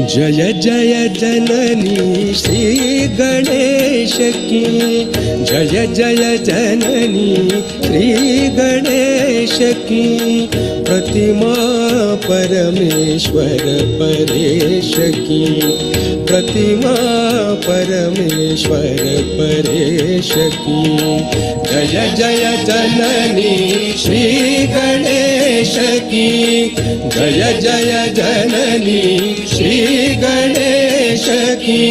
जय जय जननी श्री गणेश की, जय जय जननी श्री गणेश की। प्रतिमा परमेश्वर परेश की, प्रतिमा परमेश्वर परेश की। जय जय जननी श्री गणेश की, जय जय जननी श्री गणेश की।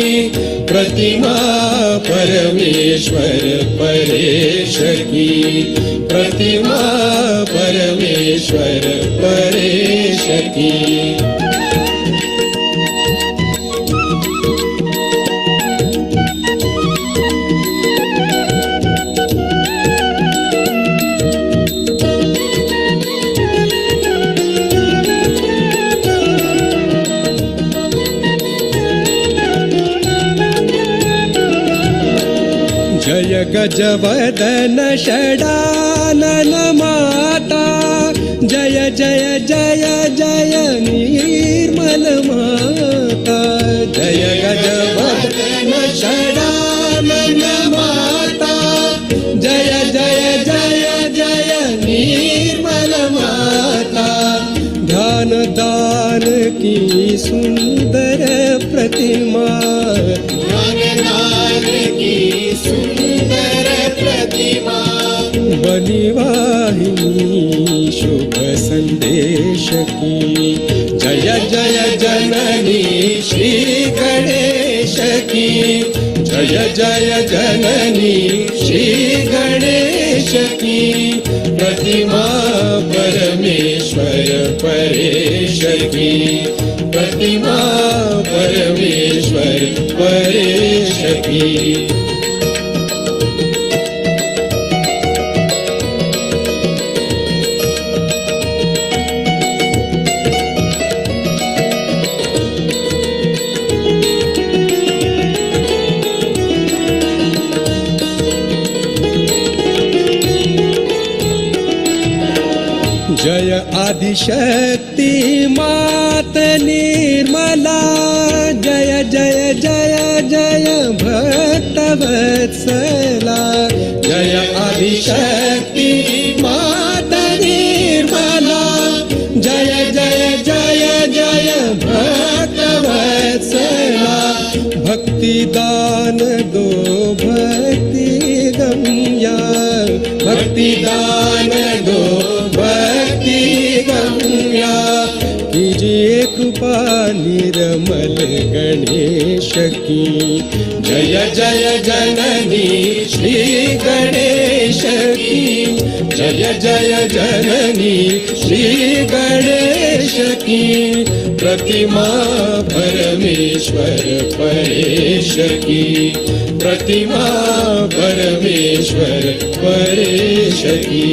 प्रतिमा परमेश्वर परेश की, प्रतिमा परमेश्वर परेश की। जय गजवदन षडानन माता, जय जय जय जय निर्मल माता। जय गजवदन षडानन माता, जय जय जय जय निर्मल माता। ध्यान दान की सुंदर प्रतिमा, ध्यान दान की सुंदर प्रतिमा। बलिवाहिनी शुभ संदेश की, जय जय जननी श्री गणेश की। जय जय जननी श्री गणेश की। प्रतिमा परमेश्वर परेश की, प्रतिमा परमेश्वर परेश की। जय आदिशक्ति मात निर्मला, जय जय जय जय भक्तवत्सला। जय आदिशक्ति मात निर्मला, जय जय जय जय भक्तवत्सला। भक्ति दान दो भक्ति गम्या, भक्ति दान दो भक्ति गम्या। कीजिए कृपा निर्मल गणेश की, जय जय जननी श्री गणेश की। जय जय जननी श्री गणेश की। प्रतिमा परमेश्वर परेश की, प्रतिमा परमेश्वर परेश की।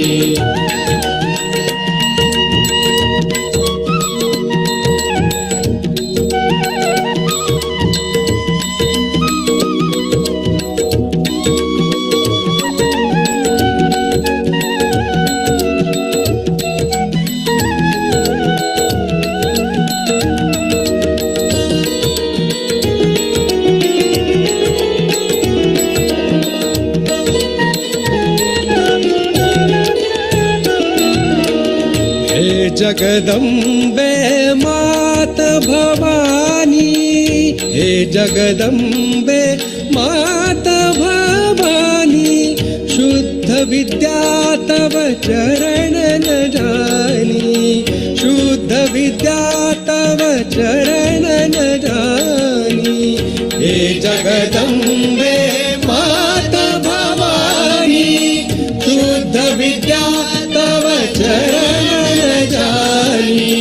जगदम्बे मात भवानी, हे जगदम्बे मात भवानी, शुद्ध विद्या तव चरण न जानी, शुद्ध विद्या तव चरण न जानी। हे जगदम्बे मात भवानी, शुद्ध विद्या तव चरण न जानी।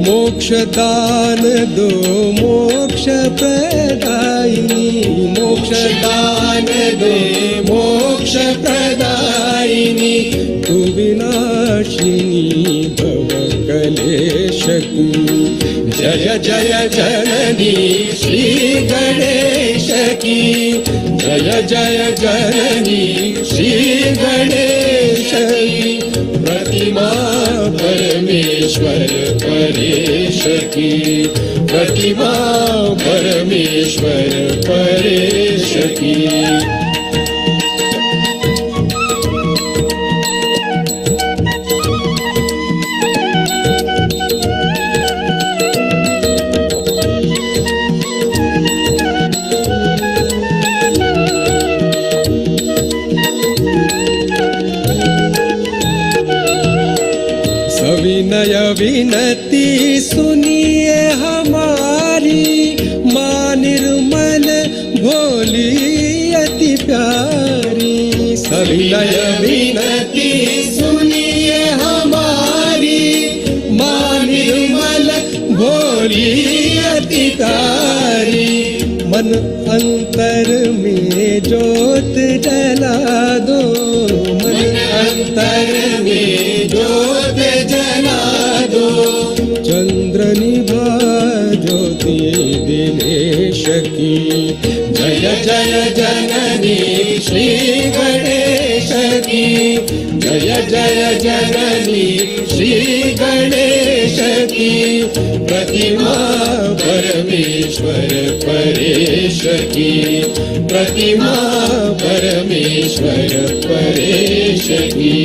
मोक्ष दान दो मोक्ष प्रदायिनी, मोक्ष दान दो मोक्ष प्रदायिनी, तु विनाशिनी भव कलेश की। जय जय जननी श्री गणेश की, जय जय जननी श्री गणेश की। प्रतिमा परमेश्वर परेश की, प्रतिमा परमेश्वर परेश की। सविनय विनती सुनिए हमारी, माँ निर्मल भोली अति प्यारी। सविनय विनती सुनिए हमारी, माँ निर्मल भोली अति प्यारी। मन अंतर में ज्योत जला दो, मन अंतर में ज्योत जला दो। चंद्र निभा ज्योति दिनेश की, जय जय जननी श्री गणेश की, जय जय जननी श्री गणेश की। प्रतिमा परमेश्वर परेश की, प्रतिमा परमेश्वर परेश की।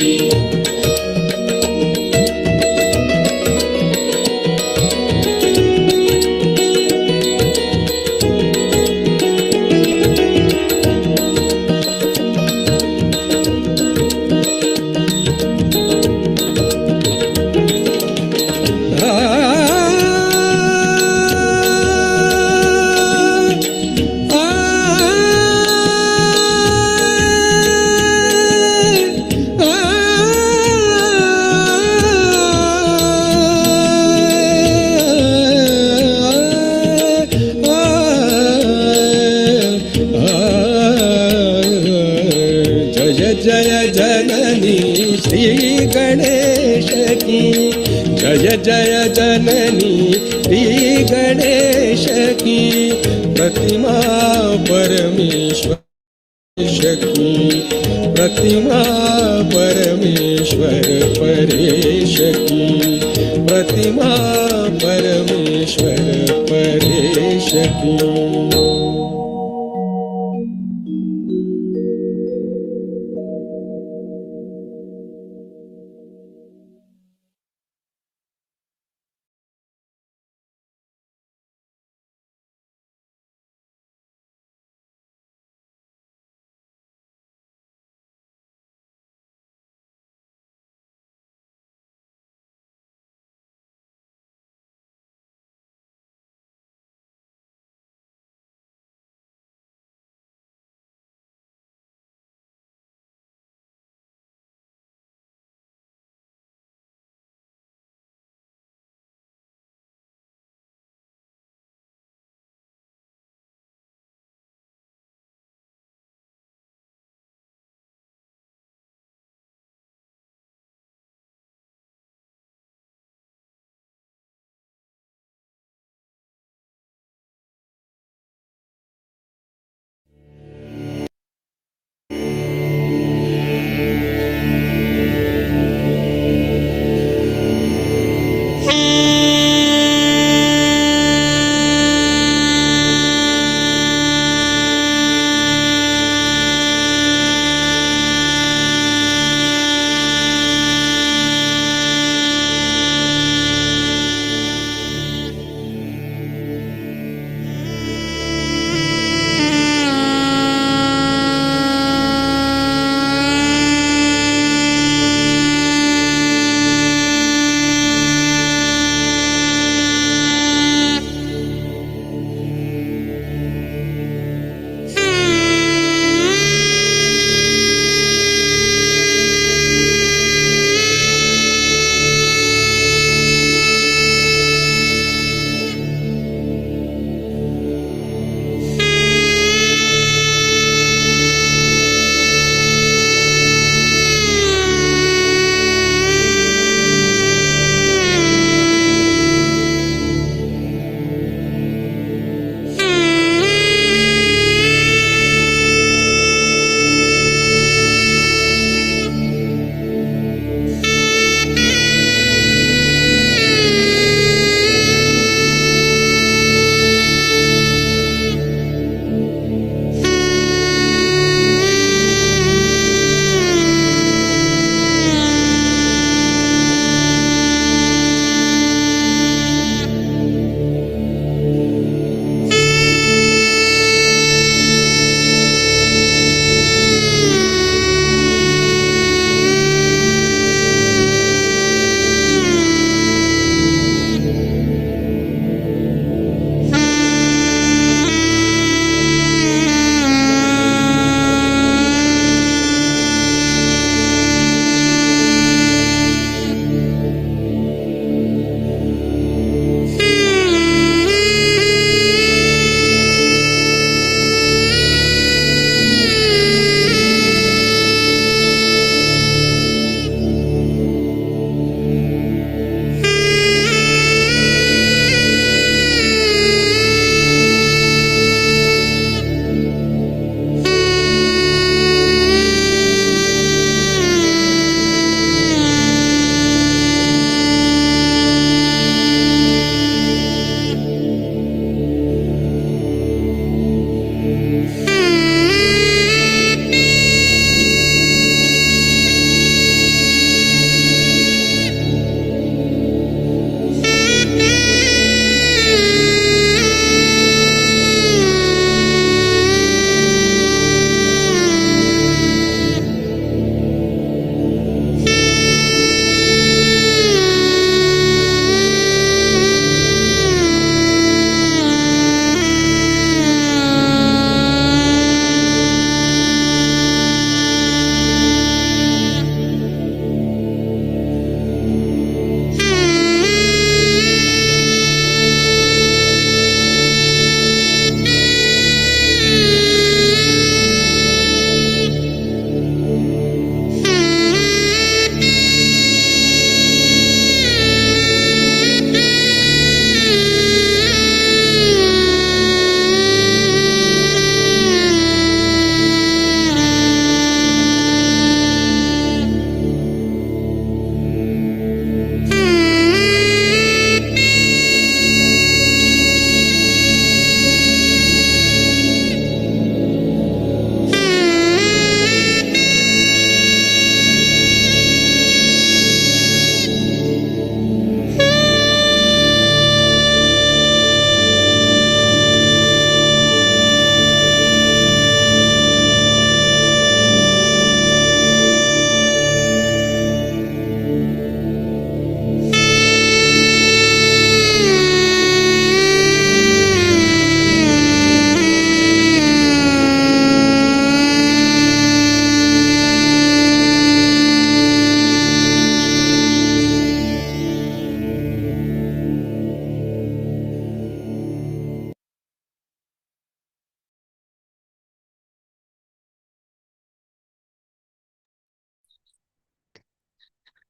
जय जननी श्री गणेश की, जय जय जननी श्री गणेश की। प्रतिमा परमेश्वर की, प्रतिमा परमेश्वर परेश की, प्रतिमा परमेश्वर परेश की।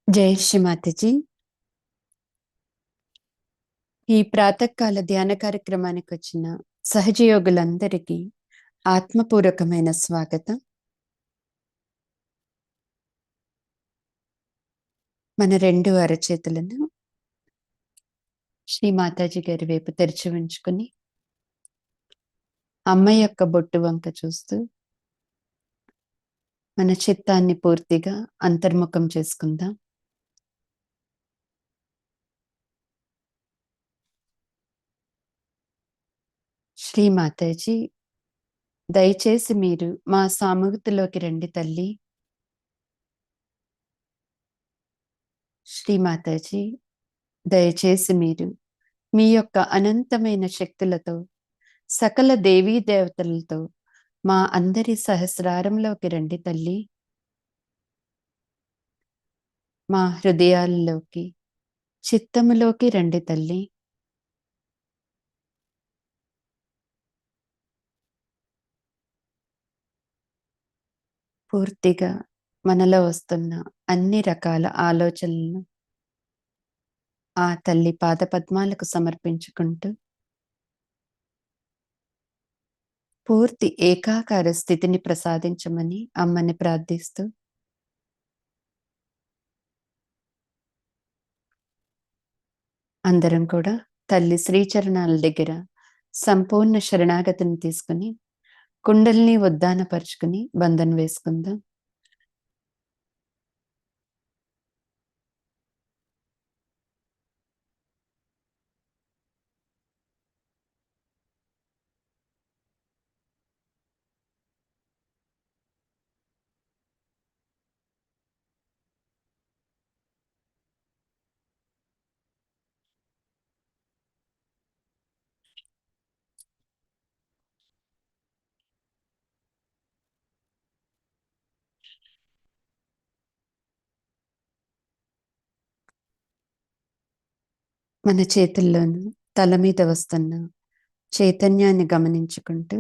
జై శ్రీ మాతాజీ. ఈ ప్రాతకాల ధ్యాన కార్యక్రమానికి వచ్చిన సహజయోగులందరికీ ఆత్మపూర్వకమైన స్వాగతం. మన రెండు అరచేతులను శ్రీ మాతాజీ గారి వైపు తెరిచి ఉంచుకుని అమ్మ యొక్క బొట్టు వంక చూస్తూ మన చిత్తాన్ని పూర్తిగా అంతర్ముఖం చేసుకుందాం. శ్రీ మాతాజీ, దయచేసి మీరు మా సామూహికలోకి రండి తల్లి. శ్రీ మాతాజీ, దయచేసి మీరు మీ యొక్క అనంతమైన శక్తులతో సకల దేవీ దేవతలతో మా అందరి సహస్రారంలోకి రండి తల్లి. మా హృదయాల్లోకి చిత్తములోకి రండి తల్లి. పూర్తిగా మనలో వస్తున్న అన్ని రకాల ఆలోచనలను ఆ తల్లి పాదపద్మాలకు సమర్పించుకుంటూ పూర్తి ఏకాకార స్థితిని ప్రసాదించమని అమ్మని ప్రార్థిస్తూ అందరం కూడా తల్లి శ్రీచరణాల దగ్గర సంపూర్ణ శరణాగతిని తీసుకుని కుండల్ని ఉద్దానపరుచుకుని బంధన వేసుకుందాం. మన చేతుల్లోనూ తల మీద వస్తున్న చైతన్యాన్ని గమనించుకుంటూ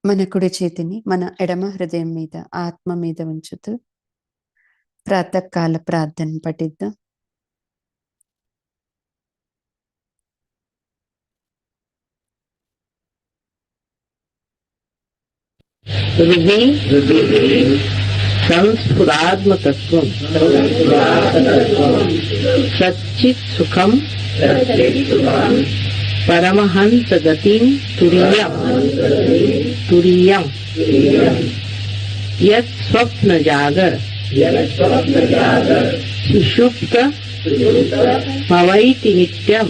మన కుడి చేతిని మన ఎడమ హృదయం మీద ఆత్మ మీద ఉంచుతూ ప్రాతకాల ప్రార్థన పఠిద్దాం. సంస్ఫురాత్మతత్వం సచ్చిత్ సుఖం పరమహంస గతిం తురీయం యత్ స్వప్న జాగర సుషుప్త భవైతి నిత్యం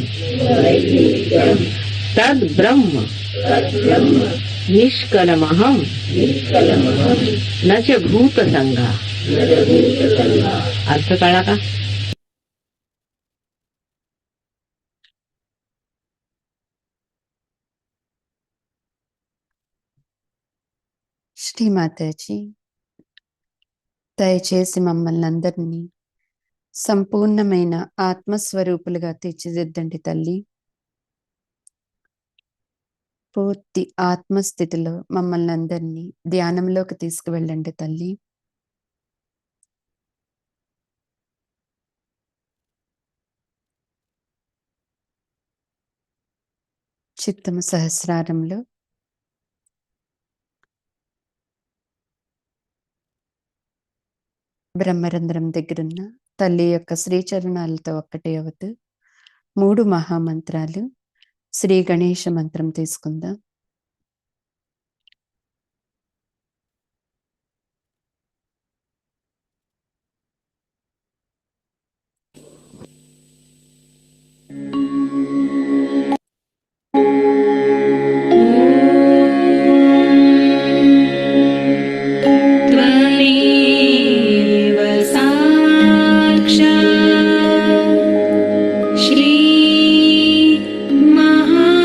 తద్ బ్రహ్మ నిష్కలమహం నచ భూత సంఘ. अर्थ कळला का? శ్రీ మాతాజీ, దయచేసి మమ్మల్ని అందరినీ సంపూర్ణమైన ఆత్మస్వరూపులుగా తీర్చిదిద్దండి తల్లి. పూర్తి ఆత్మస్థితిలో మమ్మల్ని అందరినీ ధ్యానంలోకి తీసుకువెళ్ళండి తల్లి. చిత్తము సహస్రారంలో బ్రహ్మరంధ్రం దగ్గరున్న తల్లి యొక్క శ్రీచరణాలతో ఒక్కటే అవుతూ 3 మహామంత్రాలు శ్రీ గణేష మంత్రం తీసుకుందాం. श्री महागणपतये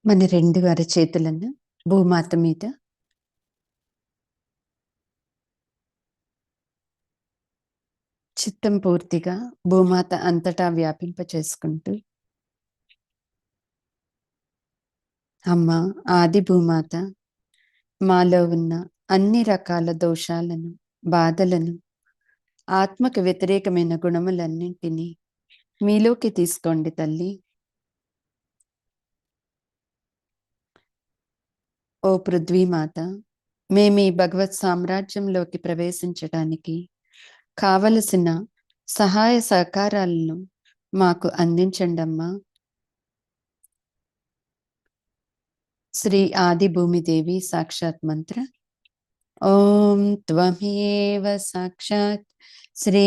మన రెండు అరచేతులను భూమాత మీద చిత్తం పూర్తిగా భూమాత అంతటా వ్యాపింప చేసుకుంటూ, అమ్మ ఆది భూమాత మాలో ఉన్న అన్ని రకాల దోషాలను, బాధలను, ఆత్మకు వ్యతిరేకమైన గుణములన్నింటినీ మీలోకి తీసుకోండి తల్లి. ఓ పృథ్వీమాత, మేమీ భగవత్ సామ్రాజ్యంలోకి ప్రవేశించటానికి కావలసిన సహాయ సహకారాలను మాకు అందించండమ్మా. శ్రీ ఆది భూమిదేవి సాక్షాత్ మంత్ర. ఓం త్వమేవ సాక్షాత్ శ్రీ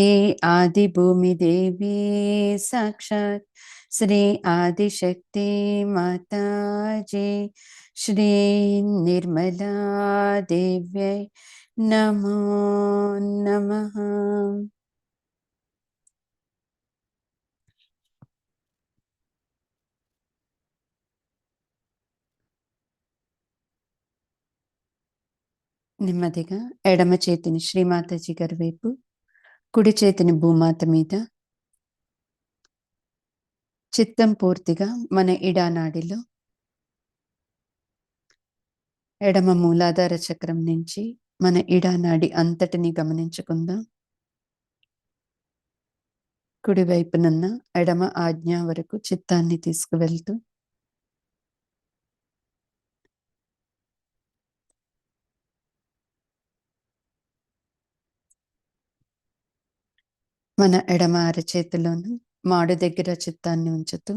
ఆది భూమిదేవి సాక్షాత్ శ్రీ ఆదిశక్తి మాతాజీ శ్రీ నిర్మలా దేవ్యై నమో నమః. నెమ్మదిగా ఎడమ చేతిని శ్రీమాతాజీ గారి వైపు, కుడి చేతిని భూమాత మీద, చిత్తం పూర్తిగా మన ఇడానాడిలో ఎడమ మూలాధార చక్రం నుంచి మన ఇడానాడి అంతటిని గమనించుకుందాం. కుడివైపునున్న ఎడమ ఆజ్ఞ వరకు చిత్తాన్ని తీసుకువెళ్తూ మన ఎడమ అరచేతిలోను మాడు దగ్గర చిత్తాన్ని ఉంచుతూ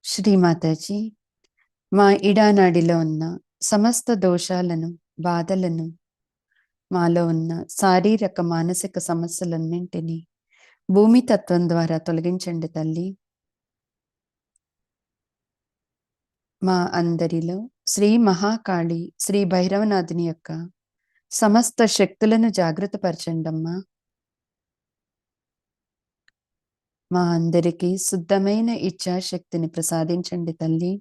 శ్రీమాతాజీ మా ఇడానాడిలో ఉన్న సమస్త దోషాలను, బాధలను, మాలో ఉన్న శారీరక మానసిక సమస్యలన్నింటినీ భూమి తత్వం ద్వారా తొలగించండి తల్లి. మా అందరిలో శ్రీ మహాకాళి, శ్రీ భైరవనాథుని యొక్క సమస్త శక్తులను జాగృతపరచండమ్మా. మా అందరికీ శుద్ధమైన ఇచ్ఛాశక్తిని ప్రసాదించండి తల్లి.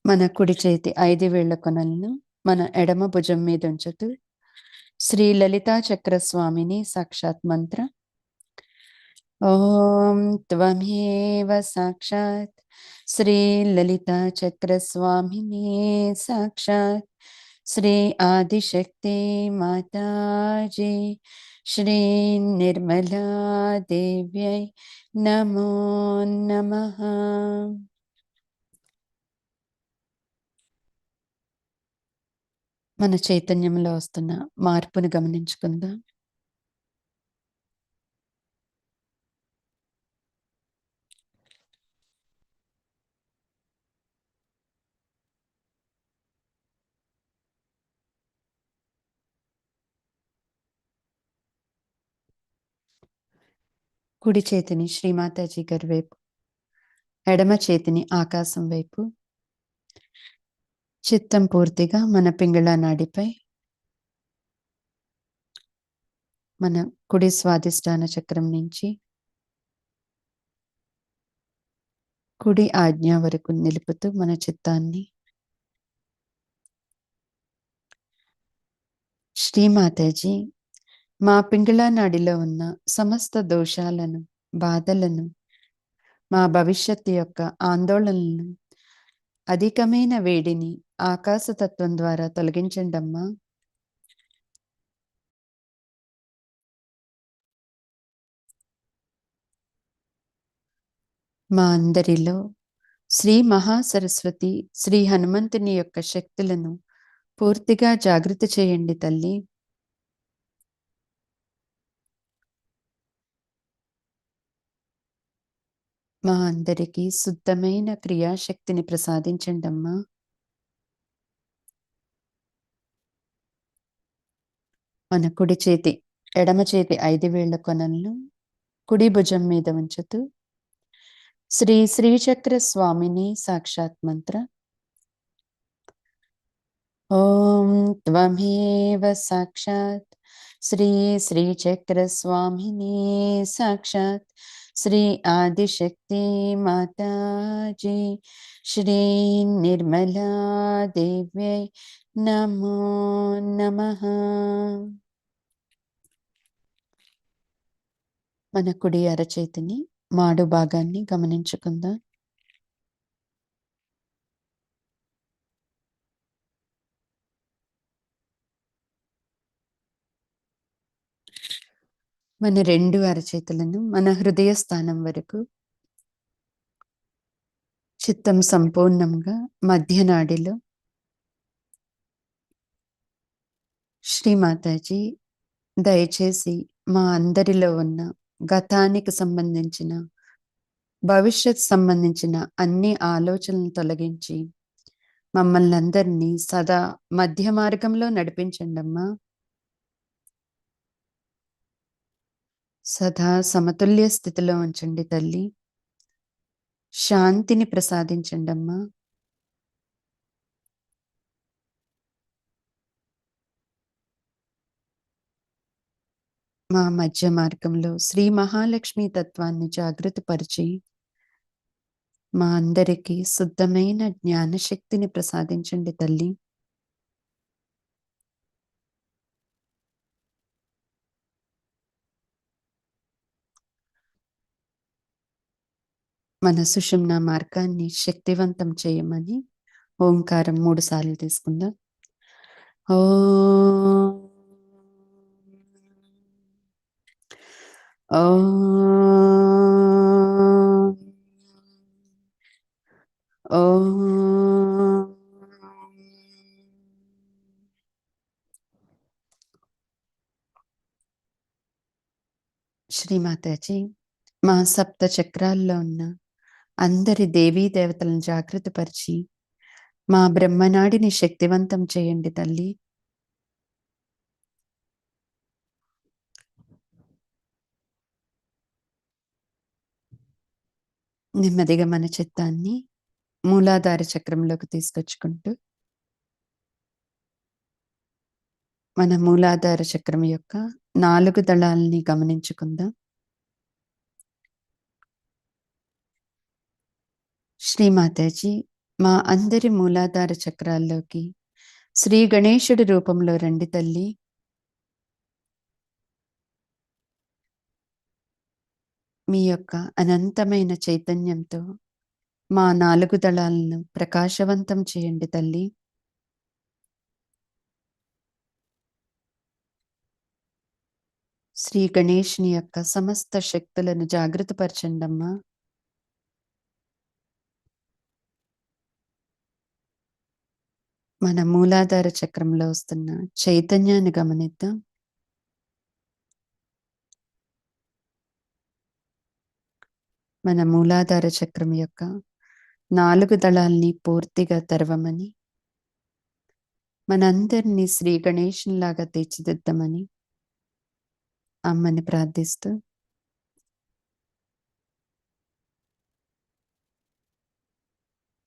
మన కుడి చేతి 5 వేళ్ల కొనలను మన ఎడమ భుజం మీద ఉంచుతూ శ్రీ లలితా చక్ర స్వామిని సాక్షాత్ మంత్ర. ఓం త్వమేవ సాక్షాత్ శ్రీ లలితా చక్ర స్వామిని సాక్షాత్ శ్రీ ఆదిశక్తి మాతాజీ శ్రీ నిర్మలా దేవ్యై నమో నమః. మన చైతన్యంలో వస్తున్న మార్పును గమనించుకుందాం. కుడి చేతిని శ్రీమాతాజీ గారి వైపు, ఎడమ చేతిని ఆకాశం వైపు, చిత్తం పూర్తిగా మన పింగళ నాడిపై, మన కుడి స్వాదిష్టాన చక్రం నుంచి కుడి ఆజ్ఞ వరకు నిలుపుతూ మన చిత్తాన్ని శ్రీమాతాజీ మా పింగళ నాడిలో ఉన్న సమస్త దోషాలను, బాధలను, మా భవిష్యత్తు యొక్క ఆందోళనలను, అధికమైన వేడిని ఆకాశతత్వం ద్వారా తొలగించండమ్మా. మా అందరిలో శ్రీ మహాసరస్వతి, శ్రీ హనుమంతుని యొక్క శక్తులను పూర్తిగా జాగృతి చేయండి తల్లి. మా అందరికీ శుద్ధమైన క్రియాశక్తిని ప్రసాదించండమ్మా. మన కుడి చేతి, ఎడమ చేతి 5 వేళ్ల కొనలను కుడి భుజం మీద ఉంచుతూ శ్రీ శ్రీచక్ర స్వామిని సాక్షాత్ మంత్ర. ॐ त्वमेव साक्षात् श्री श्रीचक्रस्वामिनी साक्षात् श्री आदिशक्ति माताजी श्री निर्मला देव्यै नमो नमः। మన కుడి అరచేతిని మాడు భాగాన్ని గమనించుకుందాం. మన రెండు అరచేతులను మన హృదయ స్థానం వరకు చిత్తం సంపూర్ణంగా మధ్యనాడిలో శ్రీమాతాజీ దయచేసి మా అందరిలో ఉన్న గతానికి సంబంధించిన భవిష్యత్ సంబంధించిన అన్ని ఆలోచనలను తొలగించి మమ్మల్ని అందరినీ సదా మధ్య మార్గంలో నడిపించండి అమ్మా. సదా సమతుల్య స్థితిలో ఉంచండి తల్లి. శాంతిని ప్రసాదించండి అమ్మా. మా మధ్య మార్గంలో శ్రీ మహాలక్ష్మి తత్వాన్ని జాగృతపరిచి మా అందరికీ శుద్ధమైన జ్ఞానశక్తిని ప్రసాదించండి తల్లి. మన సుషుమ్న మార్గాన్ని శక్తివంతం చేయమని ఓంకారం 3 సార్లు తీసుకుందాం. ఓం ఓం ఓం. శ్రీమాతాజీ మా సప్త చక్రాల్లో ఉన్న అందరి దేవీ దేవతలను జాగృతపరిచి మా బ్రహ్మనాడిని శక్తివంతం చేయండి తల్లి. నెమ్మదిగా మన చిత్తాన్ని మూలాధార చక్రంలోకి తీసుకొచ్చుకుంటూ మన మూలాధార చక్రం యొక్క 4 దళాలని గమనించుకుందాం. శ్రీమాతాజీ మా అందరి మూలాధార చక్రాల్లోకి శ్రీ గణేశుడి రూపంలో రండి తల్లి. మీ యొక్క అనంతమైన చైతన్యంతో మా 4 దళాలను ప్రకాశవంతం చేయండి తల్లి. శ్రీ గణేష్ని యొక్క సమస్త శక్తులను జాగృతపరచండమ్మా. మన మూలాధార చక్రంలో వస్తున్న చైతన్యాన్ని గమనిద్దాం. మన మూలాధార చక్రం యొక్క 4 దళాల్ని పూర్తిగా తెరవమని, మనందరినీ శ్రీ గణేష్లాగా తీర్చిదిద్దామని అమ్మని ప్రార్థిస్తూ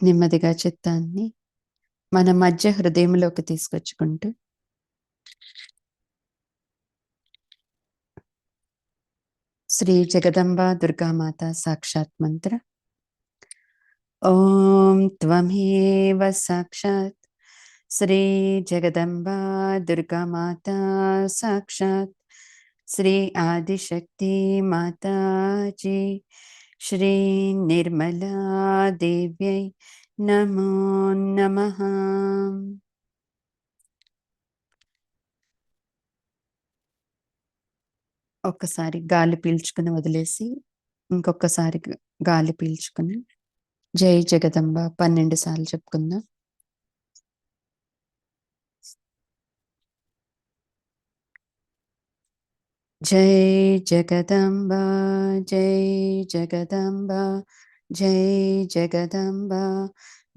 నెమ్మదిగా చిత్తాన్ని మన మధ్య హృదయంలోకి తీసుకొచ్చుకుంటూ శ్రీ జగదంబ దుర్గామాత సాక్షాత్ మంత్ర ఓం త్వమేవ సాక్షాత్ శ్రీ జగదంబ దుర్గామాత సాక్షాత్ శ్రీ ఆదిశక్తి మాతాజీ శ్రీ నిర్మలా దేవ్యై నమో నమః. ఒక్కసారి గాలి పీల్చుకుని వదిలేసి ఇంకొకసారి గాలి పీల్చుకుని జై జగదంబ 12 సార్లు చెప్పుకుందాం. జై జగదంబ జై జగదంబ జై జగదంబ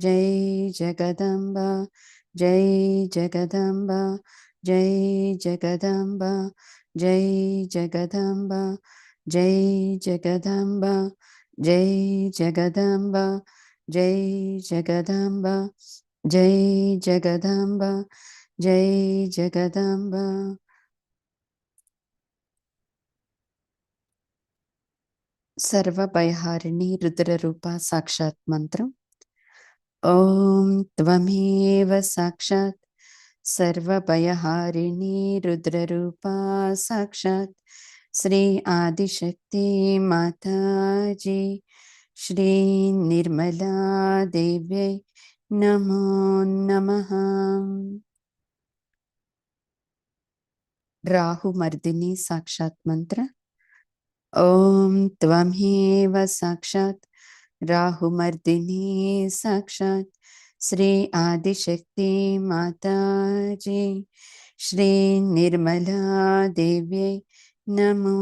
జై జగదంబ జై జగదంబ జై జగదంబ జై జగదంబ జై జగదంబ జై జగదంబ జై జగదంబ జై జగదాంబ, జై జగదాంబ. సర్వభయహారిణి రుద్రరూప సాక్షాత్ మంత్రం. ఓం త్వమేవ సాక్షాత్ సర్వభయహారిణి రుద్రరూపా సాక్షాత్ శ్రీ ఆదిశక్తి మాతాజీ శ్రీ నిర్మలా దేవ్యై నమో నమః. రాహుమర్దిని సాక్షాత్ మంత్ర. ఓం త్వమేవ సాక్షాత్ రాహుమర్దిని సాక్షాత్ శ్రీ ఆదిశక్తి మాతాజీ శ్రీ నిర్మలా దేవ్యై నమో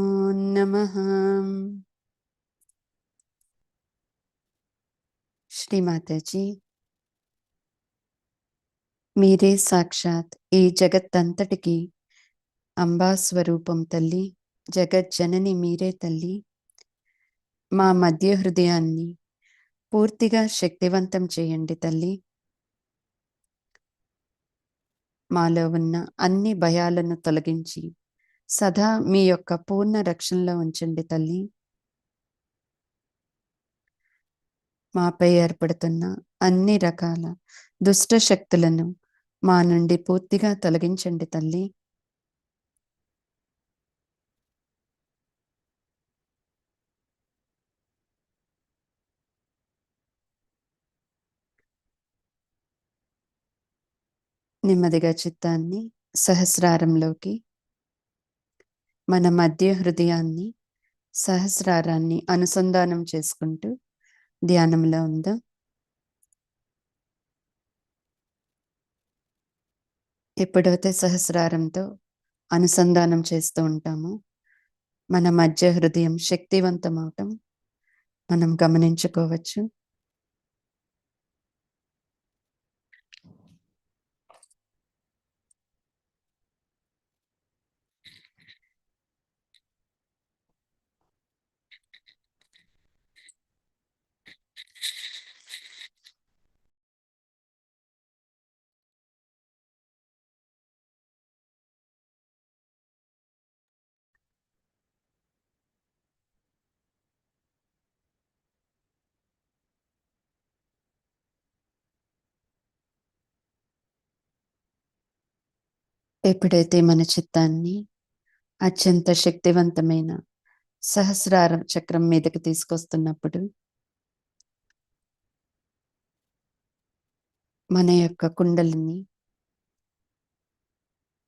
నమః. శ్రీ మాతాజీ, మీరే సాక్షాత్ ఈ జగత్తంతటికి అంబా స్వరూపం తల్లి. జగజ్జనని మీరే తల్లి. మా మధ్య హృదయాన్ని పూర్తిగా శక్తివంతం చేయండి తల్లి. మాలో ఉన్న అన్ని భయాలను తొలగించి సదా మీ యొక్క పూర్ణ రక్షణలో ఉంచండి తల్లి. మాపై ఏర్పడుతున్న అన్ని రకాల దుష్ట శక్తులను మా నుండి పూర్తిగా తొలగించండి తల్లి. నెమ్మదిగా చిత్తాన్ని సహస్రారంలోకి, మన మధ్య హృదయాన్ని సహస్రారాన్ని అనుసంధానం చేసుకుంటూ ధ్యానంలో ఉందాం. ఎప్పుడైతే సహస్రారంతో అనుసంధానం చేస్తూ ఉంటామో మన మధ్య హృదయం శక్తివంతం అవటం మనం గమనించుకోవచ్చు. ఎప్పుడైతే మన చిత్తాన్ని అత్యంత శక్తివంతమైన సహస్రార చక్రం మీదకి తీసుకొస్తున్నప్పుడు మన యొక్క కుండలిని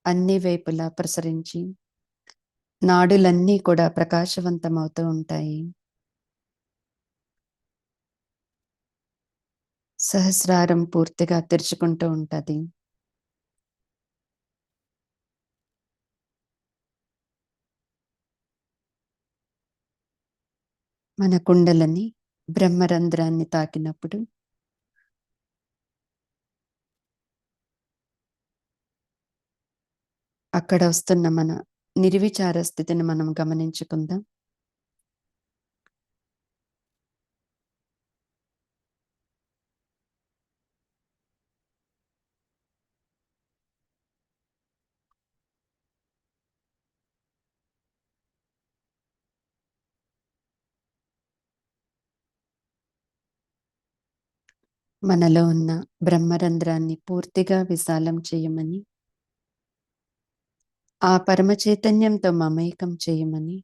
అన్ని వైపులా ప్రసరించి నాడులన్నీ కూడా ప్రకాశవంతం అవుతూ ఉంటాయి. సహస్రారం పూర్తిగా తెరుచుకుంటూ ఉంటుంది. మన కుండలని బ్రహ్మరంధ్రాన్ని తాకినప్పుడు అక్కడ వస్తున్న మన నిర్విచార స్థితిని మనం గమనించుకుందాం. మనలో ఉన్న బ్రహ్మరంధ్రాన్ని పూర్తిగా విశాలం చేయమని, ఆ పరమ చైతన్యంతో మమేకం చేయమని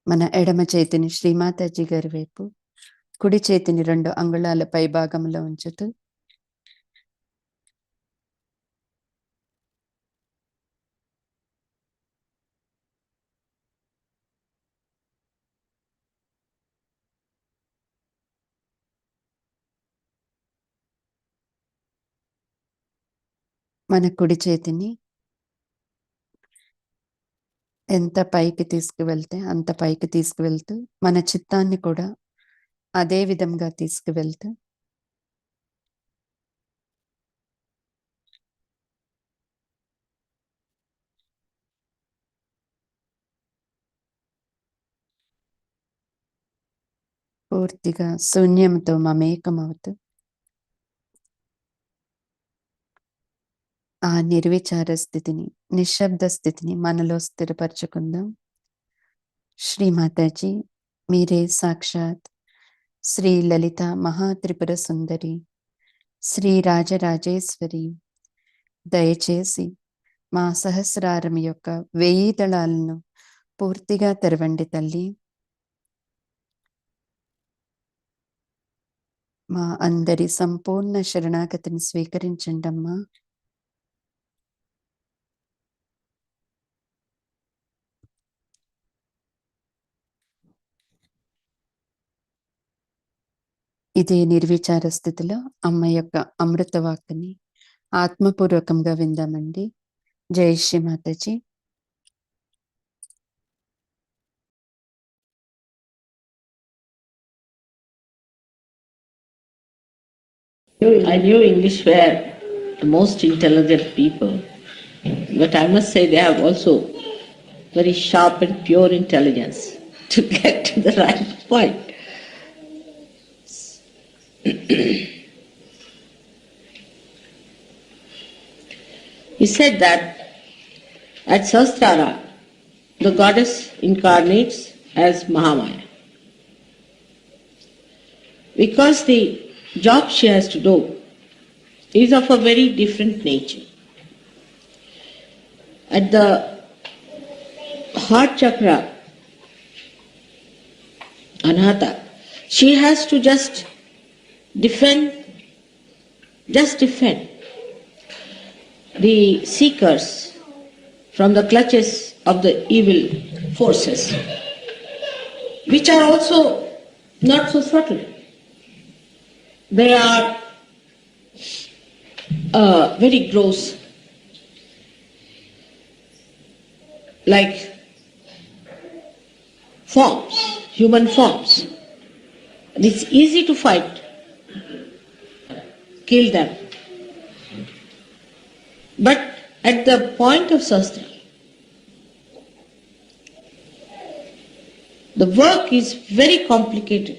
మన ఎడమ చేతిని శ్రీమాతాజీ గారి వైపు, కుడి చేతిని 2 అంగుళాల పై భాగంలో ఉంచుతూ మన కుడి చేతిని ఎంత పైకి తీసుకువెళ్తే అంత పైకి తీసుకువెళ్తూ మన చిత్తాన్ని కూడా అదే విధంగా తీసుకువెళ్తూ పూర్తిగా శూన్యంతో మమేకమవుతూ ఆ నిర్విచార స్థితిని, నిశ్శబ్ద స్థితిని మనలో స్థిరపరచుకుందాం. శ్రీమాతాజీ, మీరే సాక్షాత్ శ్రీ లలిత మహాత్రిపుర సుందరి, శ్రీ రాజరాజేశ్వరి. దయచేసి మా సహస్రారం యొక్క 1000 దళాలను పూర్తిగా తెరవండి తల్లి. మా అందరి సంపూర్ణ శరణాగతిని స్వీకరించండి అమ్మా. ఇదే నిర్విచార స్థితిలో అమ్మ యొక్క అమృత వాక్కుని ఆత్మపూర్వకంగా విందామండి. జై Shri Mataji. I knew English were the most intelligent people, but I must say they have also very sharp and pure intelligence to get to the right point. He said that at Sahasrara, the goddess incarnates as Mahamaya. Because the job she has to do is of a very different nature. At the heart chakra, Anahata, she has to just defend the seekers from the clutches of the evil forces, which are also not so subtle. They are very gross, like forms, human forms. And it's easy to fight, kill them. But at the point of Sastra, the work is very complicated.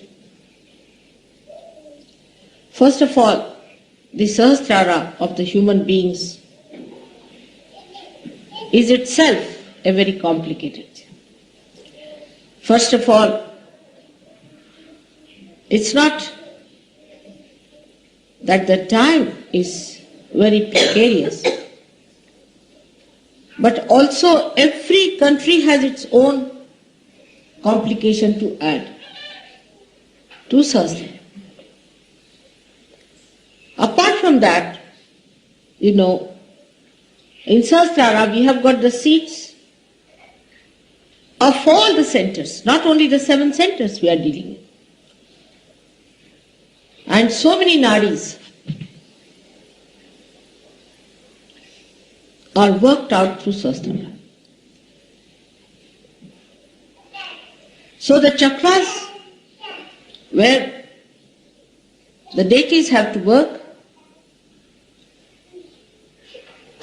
First of all, the Sahasrara of the human beings is itself a very complicated. First of all, it's not that the time is very precarious, but also every country has its own complication to add to Sahasrara. Apart from that, in Sahasrara we have got the seats of all the centers, not only the 7 centers we are dealing with. And so many nadis are worked out through Sahasrara. So the chakras where the deities have to work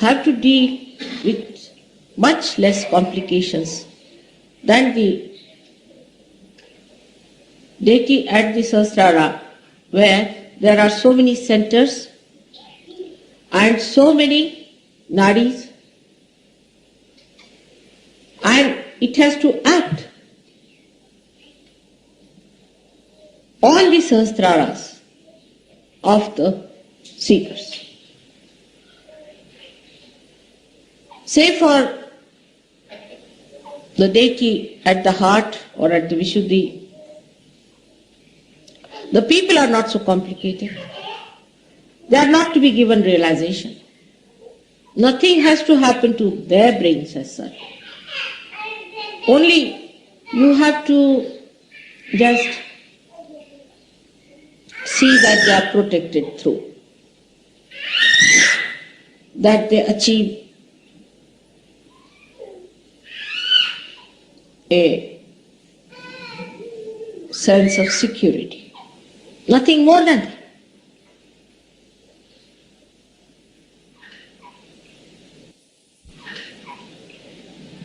have to deal with much less complications than the deity at the Sahasrara, where there are so many centers and so many nadis, and it has to act on the Sahasraras of the seekers. Say for the deity at the heart or at the Vishuddhi, the people are not so complicated. They are not to be given realization. Nothing has to happen to their brains as such. Only you have to just see that they are protected through, that they achieve a sense of security. Nothing more than that.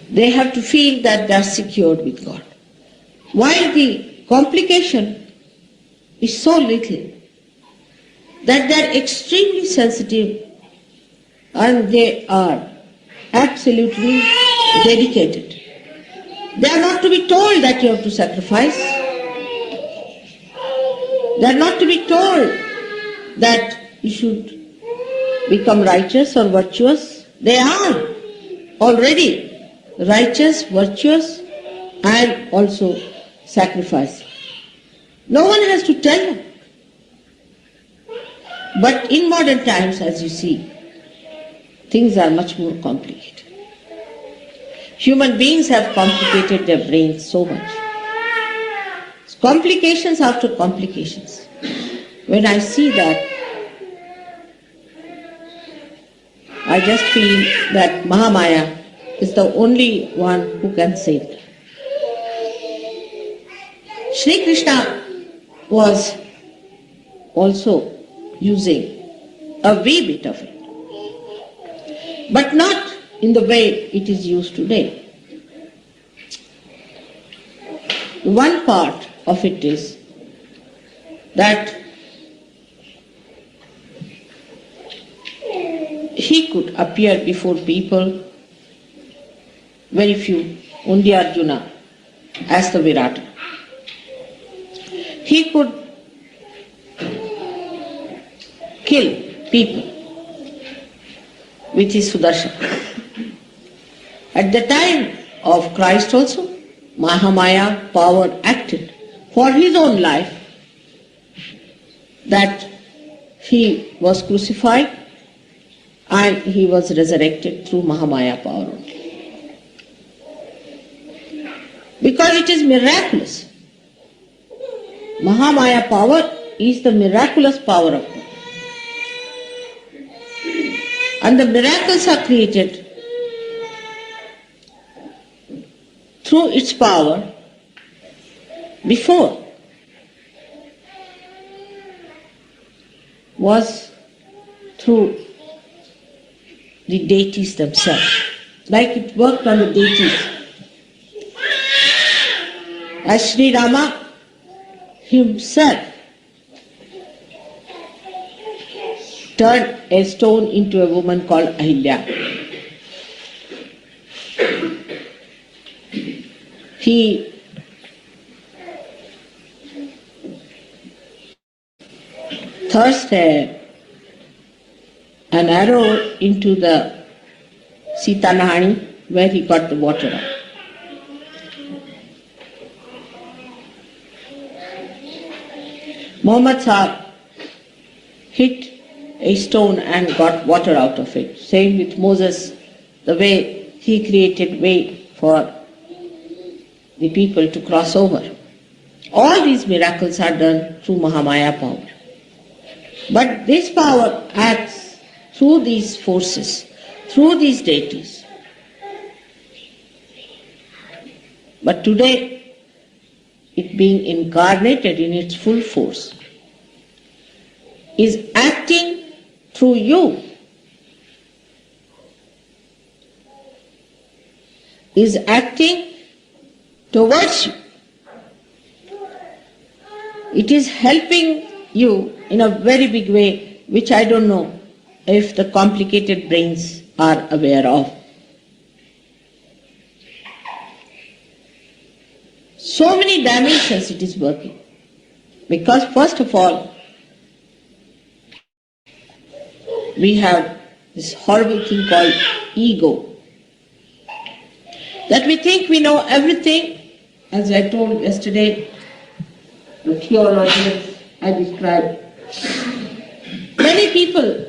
They have to feel that they are secured with God. While the complication is so little that they are extremely sensitive and they are absolutely dedicated. They are not to be told that you have to sacrifice. They are not to be told that you should become righteous or virtuous. They are already righteous, virtuous, and also sacrificing. No one has to tell them. But in modern times, as you see, things are much more complicated. Human beings have complicated their brains so much. Complications after complications. When I see that, I just feel that Mahamaya is the only one who can save them. Shri Krishna was also using a wee bit of it, but not in the way it is used today. One part of it is that he could appear before people, very few, only Arjuna, as the Virata. He could kill people with his Sudarshana. At the time of Christ also, Mahamaya power acted for his own life, that he was crucified and he was resurrected through Mahamaya power only. Because it is miraculous. Mahamaya power is the miraculous power of God. And the miracles are created through its power before was through the deities themselves, like it worked on the deities. As Shri Rama himself turned a stone into a woman called Ahilya. He thrust an arrow into the Sita Nahani where he got the water out. Muhammad Sahib hit a stone and got water out of it. Same with Moses, the way he created way for the people to cross over. All these miracles are done through Mahamaya power. But this power acts through these forces, through these deities. But today, it being incarnated in its full force, is acting through you, is acting towards you. It is helping you in a very big way, which I don't know if the complicated brains are aware of. So many dimensions it is working. Because first of all, we have this horrible thing called ego. That we think we know everything, as I told yesterday, the theologians I described. Many people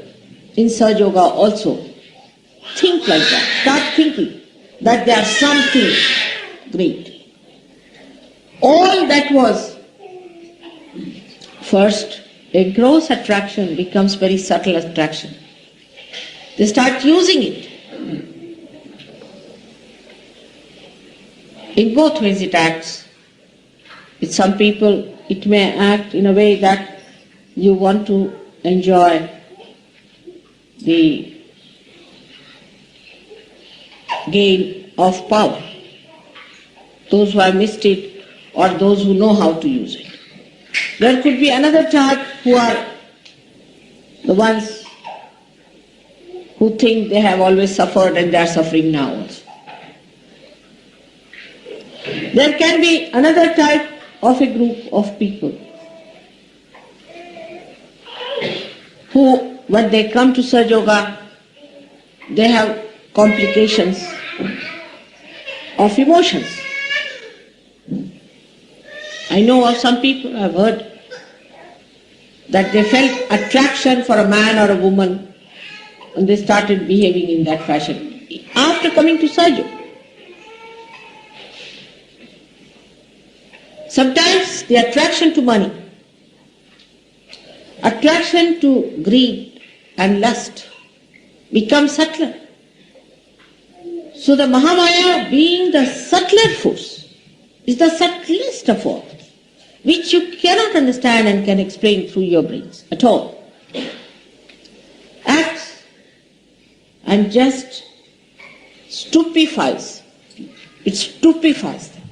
in Sahaja Yoga also think like that, start thinking that they are something great. All that was first a gross attraction becomes very subtle attraction. They start using it. In both ways it acts. With some people it may act in a way that you want to enjoy the gain of power. Those who have missed it or those who know how to use it. There could be another type who are the ones who think they have always suffered and they are suffering now also. There can be another type of a group of people who, when they come to Sahaja Yoga, they have complications of emotions. I know of some people, I've heard, that they felt attraction for a man or a woman and they started behaving in that fashion after coming to Sahaja. Sometimes the attraction to money, attraction to greed and lust becomes subtler. So the Mahamaya, being the subtler force, is the subtlest of all, which you cannot understand and can explain through your brains at all. Acts and just stupefies. It stupefies them.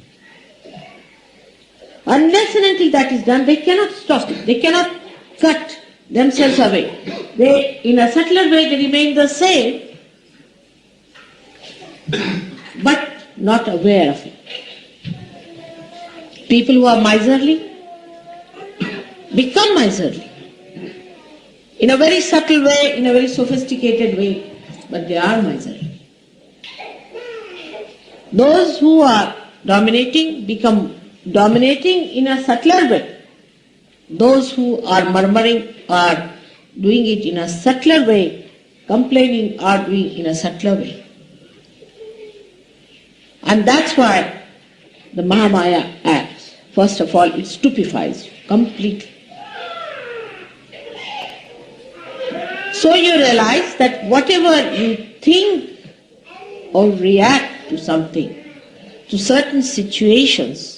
Unless and until that is done, they cannot stop it. They cannot cut themselves away. They, in a subtler way, they remain the same, but not aware of it. People who are miserly become miserly in a very subtle way, in a very sophisticated way, but they are miserly. Those who are dominating become dominating in a subtler way. Those who are murmuring are doing it in a subtler way, complaining are doing in a subtler way. And that's why the Mahamaya acts. First of all, it stupefies you completely. So you realize that whatever you think or react to something, to certain situations,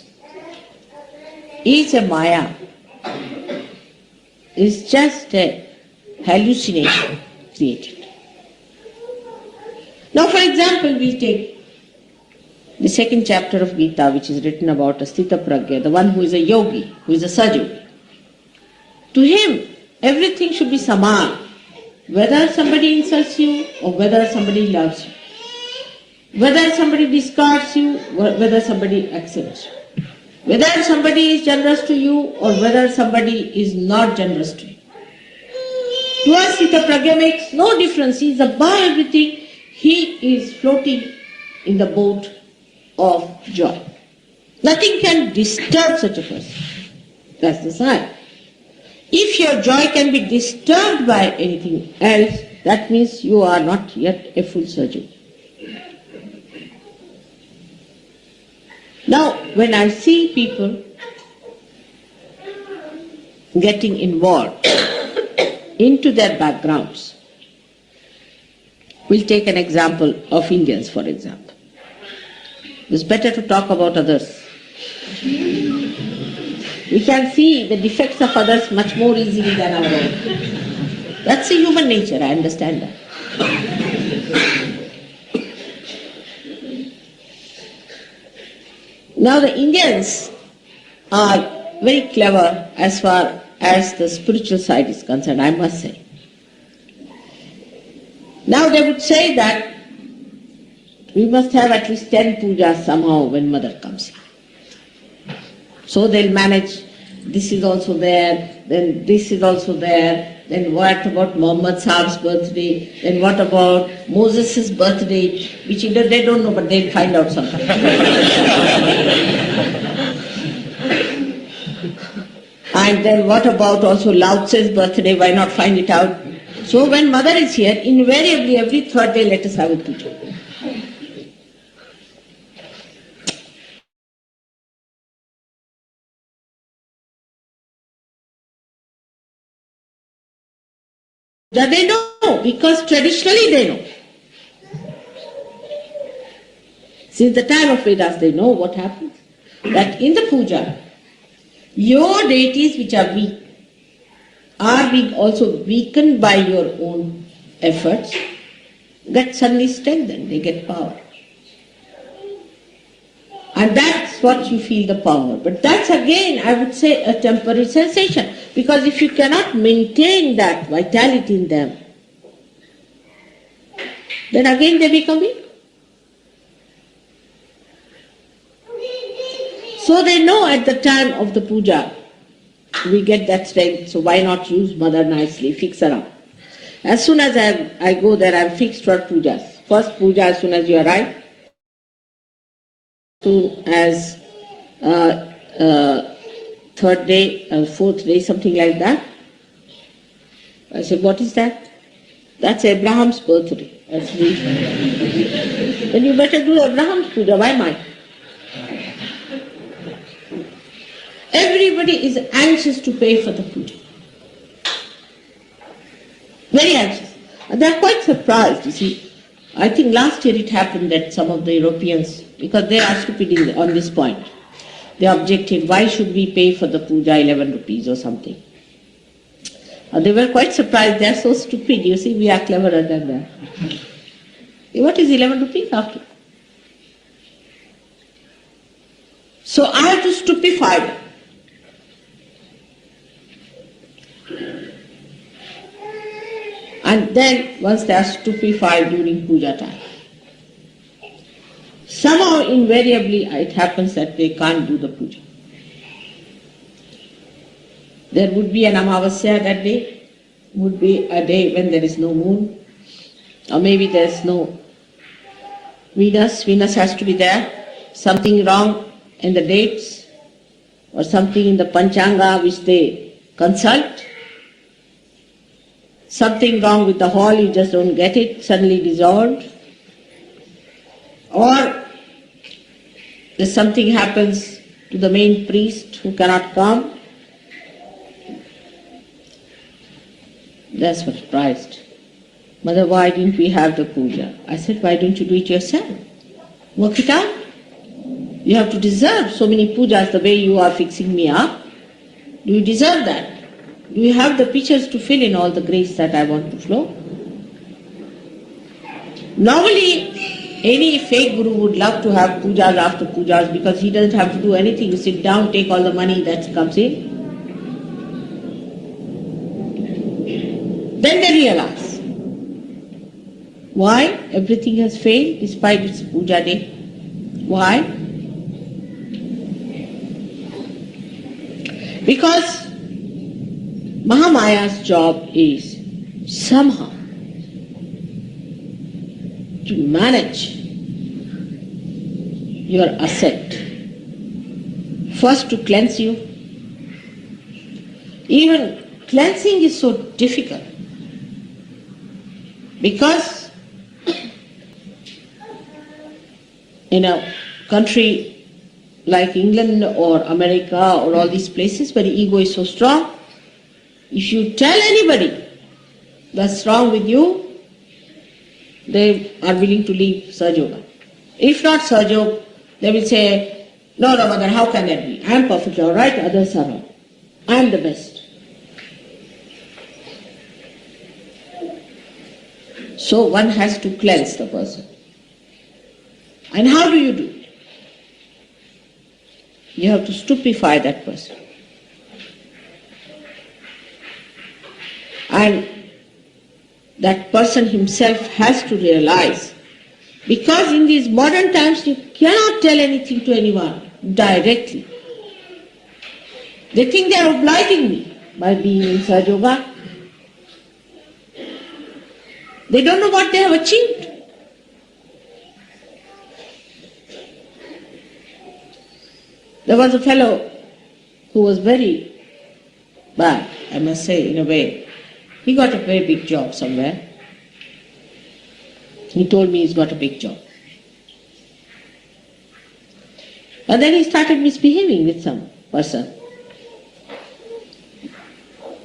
is a Maya, is just a hallucination created. Now, for example, we take the second chapter of Gita, which is written about a Sthita Pragya, the one who is a yogi, who is a Sahaja yogi. To him, everything should be saman, whether somebody insults you or whether somebody loves you, whether somebody discards you or whether somebody accepts you, whether somebody is generous to you or whether somebody is not generous to you. To us, Sthita Pragya makes no difference. He is above everything. He is floating in the boat of joy. Nothing can disturb such a person. That's the sign. If your joy can be disturbed by anything else, that means you are not yet a full Sahaja. Now, when I see people getting involved into their backgrounds, we'll take an example of Indians, for example. It's better to talk about others. We can see the defects of others much more easily than our own. That's a human nature, I understand that. Now the Indians are very clever as far as the spiritual side is concerned, I must say. Now they would say that we must have at least 10 pujas somehow when mother comes here. So they'll manage, this is also there, then this is also there, then what about Muhammad Sahab's birthday, then what about Moses' birthday, which they don't know, but they'll find out sometime. And then what about also Lao Tse's birthday, why not find it out? So when mother is here, invariably every third day let us have a puja. That they know, because traditionally they know. Since the time of Vedas they know what happens. That in the puja, your deities which are weak are being also weakened by your own efforts, get suddenly strengthened, they get power. And that's what you feel the power. But that's again, I would say, a temporary sensation. Because if you cannot maintain that vitality in them, then again they become weak. So they know at the time of the puja, we get that strength, so why not use mother nicely, fix her up. As soon as I go there, I'm fixed for pujas. First puja as soon as you arrive, as soon as third day, fourth day, something like that. I said, what is that? That's Abraham's birthday. That's then you better do Abraham's puja, why mine? Everybody is anxious to pay for the puja. Very anxious. And they're quite surprised, you see. I think last year it happened that some of the Europeans, because they are stupid on this point, they objected, why should we pay for the puja 11 rupees or something? They were quite surprised, they are so stupid, you see, we are cleverer than them. What is 11 rupees after? So I have to stupefy them. And then once they are stupefied during puja time, somehow invariably it happens that they can't do the puja. There would be an Amavasya that day, would be a day when there is no moon, or maybe there is no Venus has to be there, something wrong in the dates, or something in the Panchanga which they consult, something wrong with the hall, you just don't get it, suddenly dissolved, or there's something happens to the main priest who cannot come. That's what surprised. Mother, why didn't we have the puja? I said, why don't you do it yourself? Work it out. You have to deserve so many pujas the way you are fixing me up. Do you deserve that? Do you have the pitchers to fill in all the grace that I want to flow? Normally, any fake guru would love to have pujas after pujas because he doesn't have to do anything. You sit down, take all the money that comes in. Then they realize why everything has failed despite its puja day. Why? Because Mahamaya's job is somehow to manage your asset. First to cleanse you. Even cleansing is so difficult because in a country like England or America or all these places where the ego is so strong, if you tell anybody what's wrong with you, they are willing to leave Sahaja. If not Sahaja, they will say, no, mother, how can that be? I am perfectly all right, others are wrong. I am the best. So one has to cleanse the person. And how do you do it? You have to stupefy that person. And that person himself has to realize, because in these modern times you cannot tell anything to anyone directly. They think they are obliging me by being in Sahaja Yoga. They don't know what they have achieved. There was a fellow who was very bad, I must say, in a way. He got a very big job somewhere. He told me he's got a big job. And then he started misbehaving with some person.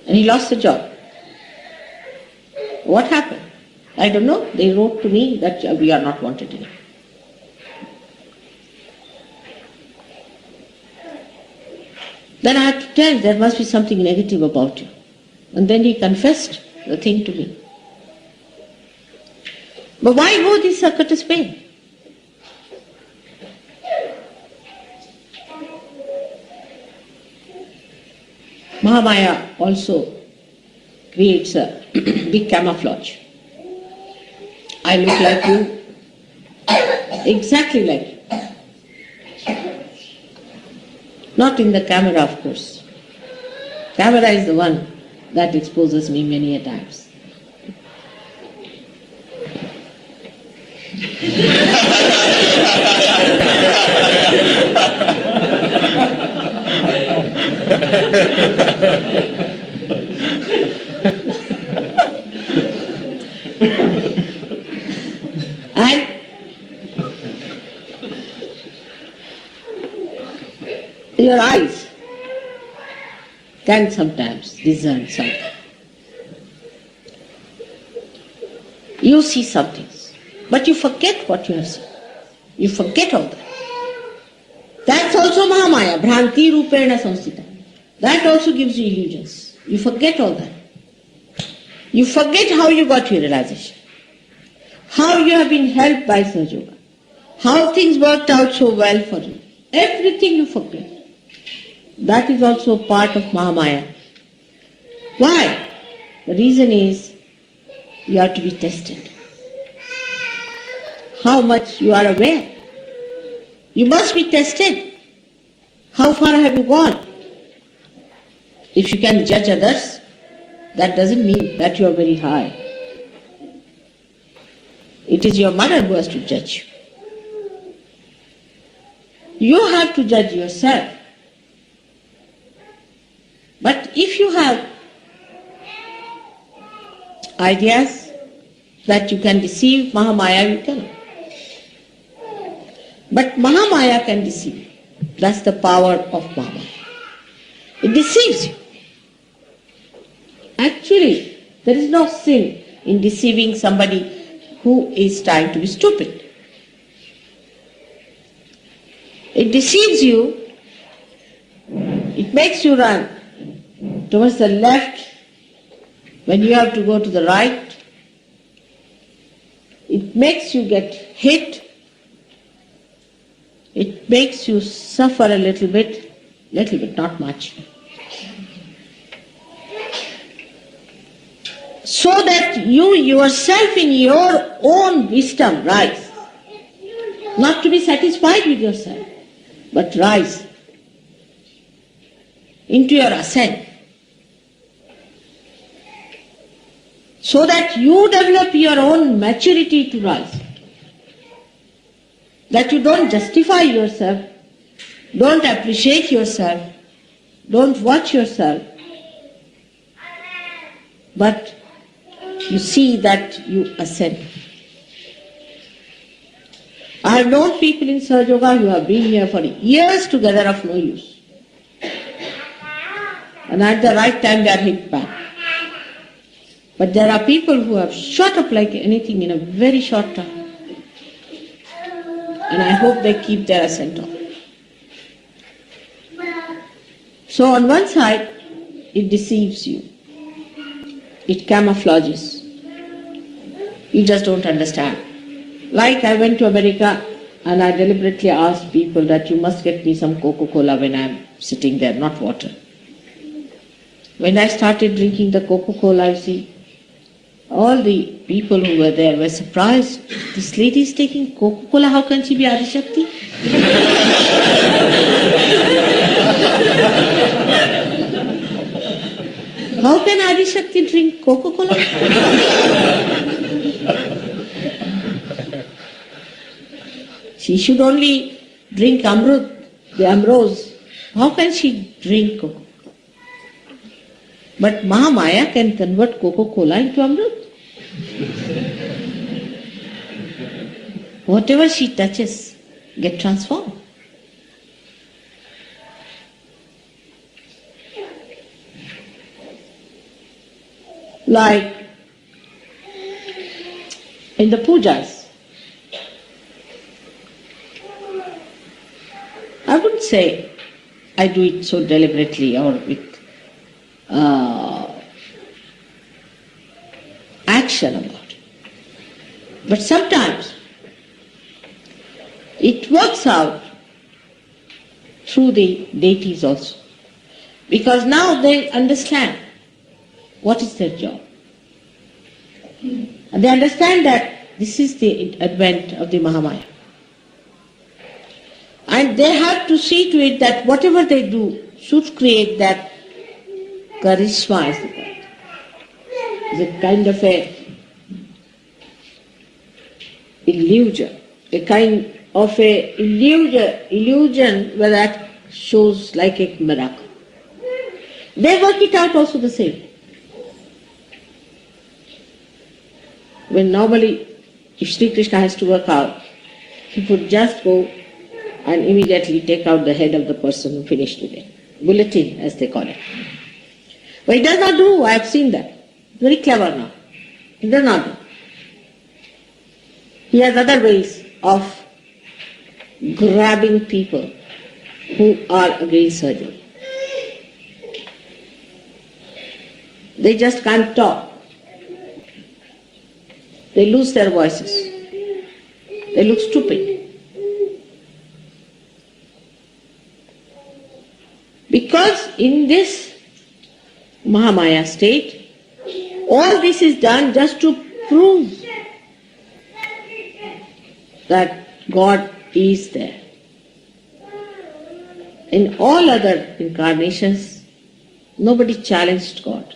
And he lost the job. What happened? I don't know. They wrote to me that we are not wanted anymore. Then I had to tell there must be something negative about you. And then he confessed the thing to me. But why go this circuitous pain? Mahamaya also creates a big camouflage. I look like you, exactly like you. Not in the camera, of course. Camera is the one that exposes me many a times. And your eyes can sometimes discern something. You see some things, but you forget what you have seen. You forget all that. That's also Mahamaya, Bhranti Rupena Samsita. That also gives you illusions. You forget all that. You forget how you got your realization, how you have been helped by Sahaja Yoga, how things worked out so well for you. Everything you forget. That is also part of Mahamaya. Why? The reason is you have to be tested. How much you are aware. You must be tested. How far have you gone? If you can judge others, that doesn't mean that you are very high. It is your mother who has to judge you. You have to judge yourself. But if you have ideas that you can deceive Mahamaya, you cannot. But Mahamaya can deceive. That's the power of Mahamaya. It deceives you. Actually, there is no sin in deceiving somebody who is trying to be stupid. It deceives you. It makes you run towards the left when you have to go to the right. It makes you get hit. It makes you suffer a little bit, not much. So that you yourself in your own wisdom rise. Not to be satisfied with yourself, but rise into your ascent. So that you develop your own maturity to rise. That you don't justify yourself, don't appreciate yourself, don't watch yourself, but you see that you ascend. I have known people in Sahaja Yoga who have been here for years together of no use. And at the right time they are hit back. But there are people who have shot up like anything in a very short time. And I hope they keep their ascent on. So on one side, it deceives you. It camouflages. You just don't understand. Like I went to America and I deliberately asked people that you must get me some Coca-Cola when I'm sitting there, not water. When I started drinking the Coca-Cola, you see, all the people who were there were surprised. This lady is taking Coca-Cola, how can she be Adi Shakti? How can Adi Shakti drink Coca-Cola? She should only drink Amrut, the Amrose. How can she drink Coca-Cola? But Mahamaya can convert Coca-Cola into Amrut. Whatever she touches, get transformed. Like in the pujas, I wouldn't say I do it so deliberately or with action about it. But sometimes it works out through the deities also. Because now they understand what is their job. And they understand that this is the advent of the Mahamaya. And they have to see to it that whatever they do should create that charisma, as they call it. It's a kind of a illusion, a kind of a illusion where that shows like a miracle. They work it out also the same. When normally, if Shri Krishna has to work out, he would just go and immediately take out the head of the person who finished today. Bulletin, as they call it. But he does not do, I have seen that. Very clever now. He does not do. He has other ways of grabbing people who are against surgery. They just can't talk. They lose their voices. They look stupid. Because in this Mahamaya state, all this is done just to prove that God is there. In all other incarnations, nobody challenged God.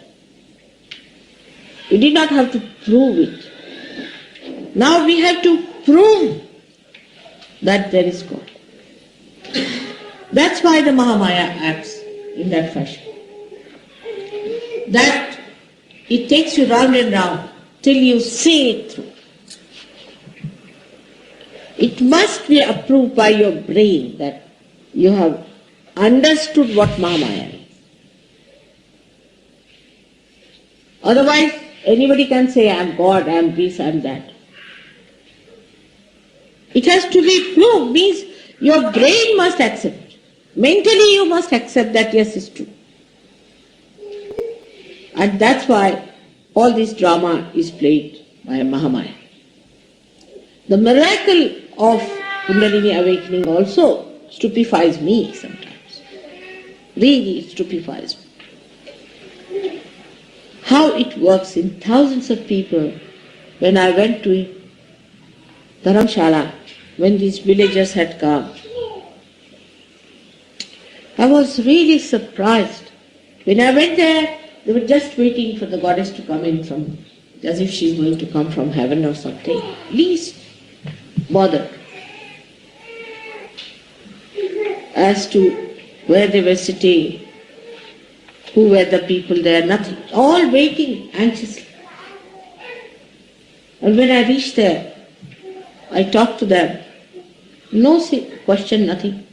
We did not have to prove it. Now we have to prove that there is God. That's why the Mahamaya acts in that fashion. That it takes you round and round till you see it through. It must be approved by your brain that you have understood what Mahamaya is. Otherwise, anybody can say, I am God, I am this, I am that. It has to be proved, means your brain must accept it. Mentally you must accept that yes, it's true. And that's why all this drama is played by Mahamaya. The miracle of Kundalini awakening also stupefies me sometimes. Really, it stupefies me. How it works in thousands of people. When I went to Dharamshala, when these villagers had come, I was really surprised. When I went there, they were just waiting for the goddess to come in from, as if she's going to come from heaven or something. Least bothered as to where they were sitting, who were the people there, nothing. All waiting anxiously. And when I reached there, I talked to them. No question, nothing.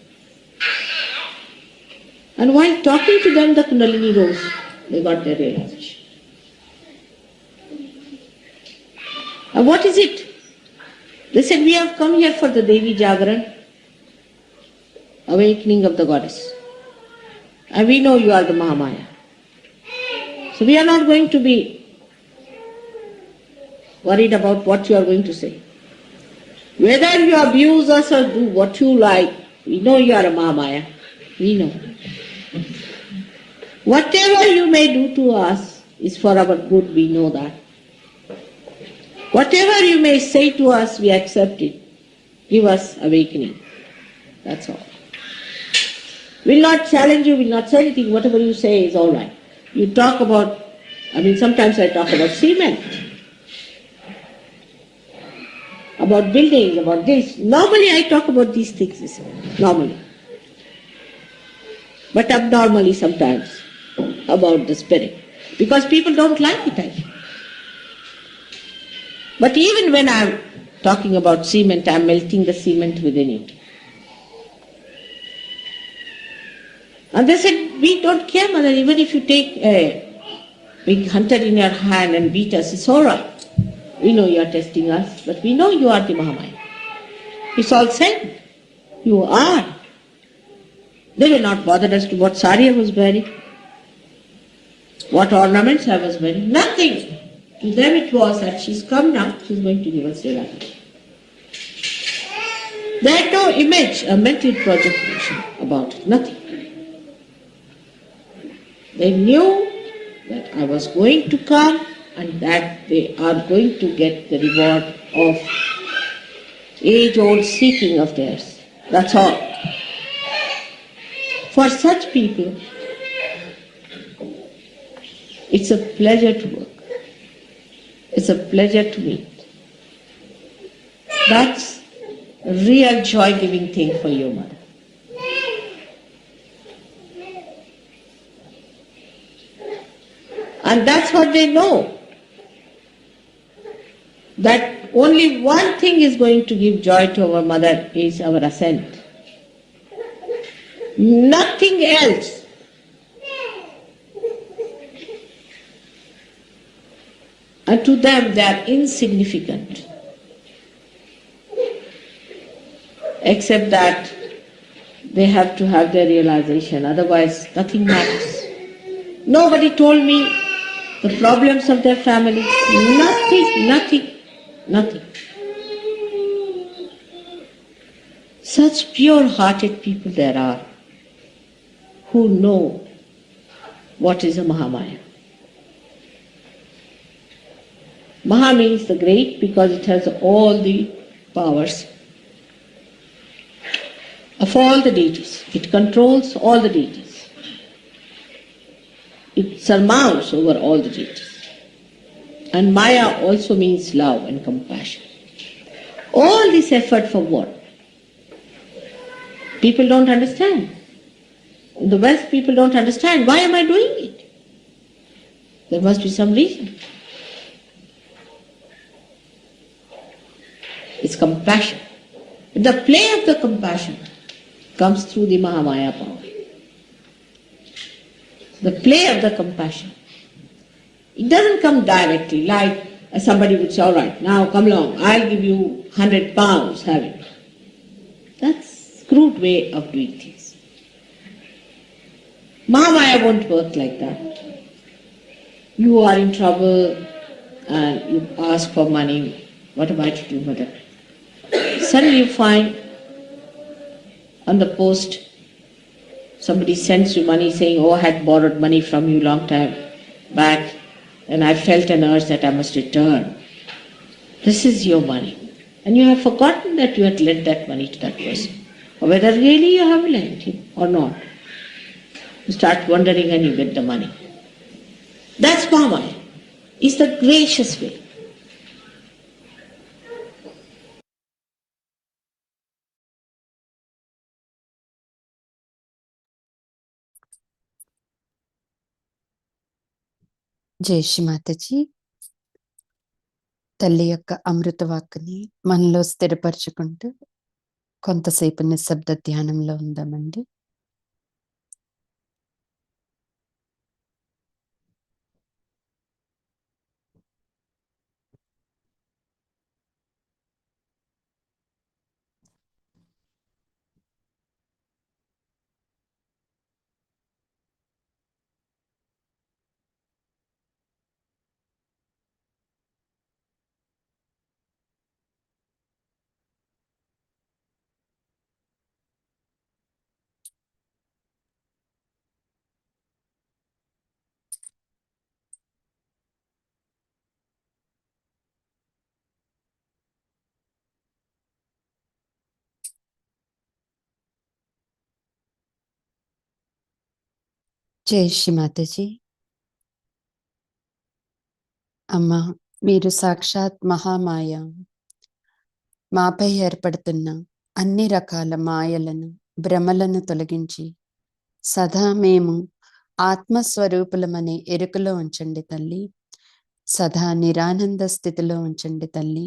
And while talking to them, the Kundalini rose. They got their realization. And what is it? They said, we have come here for the Devi Jagaran, awakening of the goddess. And we know you are the Mahamaya. So we are not going to be worried about what you are going to say. Whether you abuse us or do what you like, we know you are a Mahamaya. We know. Whatever you may do to us is for our good, we know that. Whatever you may say to us, we accept it. Give us awakening. That's all. We'll not challenge you, we'll not say anything. Whatever you say is all right. You talk about, sometimes I talk about cement, about buildings, about this. Normally I talk about these things, normally. But abnormally sometimes about the spirit. Because people don't like it, I think. But even when I'm talking about cement, I'm melting the cement within you. And they said, we don't care, mother, even if you take a big hunter in your hand and beat us, it's all right. We know you are testing us, but we know you are the Mahamaya. It's all said. You are. They were not bothered as to what sari I was wearing, what ornaments I was wearing, nothing. To them it was that she's come now, she's going to give us realization. They had no image, a mental projection about it, nothing. They knew that I was going to come and that they are going to get the reward of age-old seeking of theirs. That's all. For such people, it's a pleasure to work. It's a pleasure to meet. That's a real joy-giving thing for your mother. And that's what they know. That only one thing is going to give joy to our mother is our ascent. Nothing else. And to them they are insignificant. Except that they have to have their realization, otherwise nothing matters. Nobody told me the problems of their family. Nothing. Such pure-hearted people there are who know what is a Mahamaya. Maha means the great because it has all the powers of all the deities. It controls all the deities. It surmounts over all the deities. And Maya also means love and compassion. All this effort for what? People don't understand. In the West, people don't understand. Why am I doing it? There must be some reason. It's compassion. The play of the compassion comes through the Mahamaya power. The play of the compassion. It doesn't come directly like somebody would say, all right, now come along, I'll give you 100 pounds, have it. That's a crude way of doing things. Mahamaya won't work like that. You are in trouble and you ask for money. What am I to do, mother? Suddenly you find on the post somebody sends you money saying, oh, I had borrowed money from you long time back and I felt an urge that I must return. This is your money. And you have forgotten that you had lent that money to that person. Or whether really you have lent him or not. You start wondering and you get the money. That's Mahamaya. It's the gracious way. జై శ్రీ మాతాజీ. తల్లి యొక్క అమృతవాక్కుని మనలో స్థిరపరచుకుంటూ కొంతసేపు నిశ్శబ్ద ధ్యానంలో ఉందామండి. జై శ్రీ మాతాజీ. అమ్మ, మీరు సాక్షాత్ మహామాయ. మాపై ఏర్పడుతున్న అన్ని రకాల మాయలను, భ్రమలను తొలగించి సదా మేము ఆత్మస్వరూపులమనే ఎరుకలో ఉంచండి తల్లి. సదా నిరానంద స్థితిలో ఉంచండి తల్లి.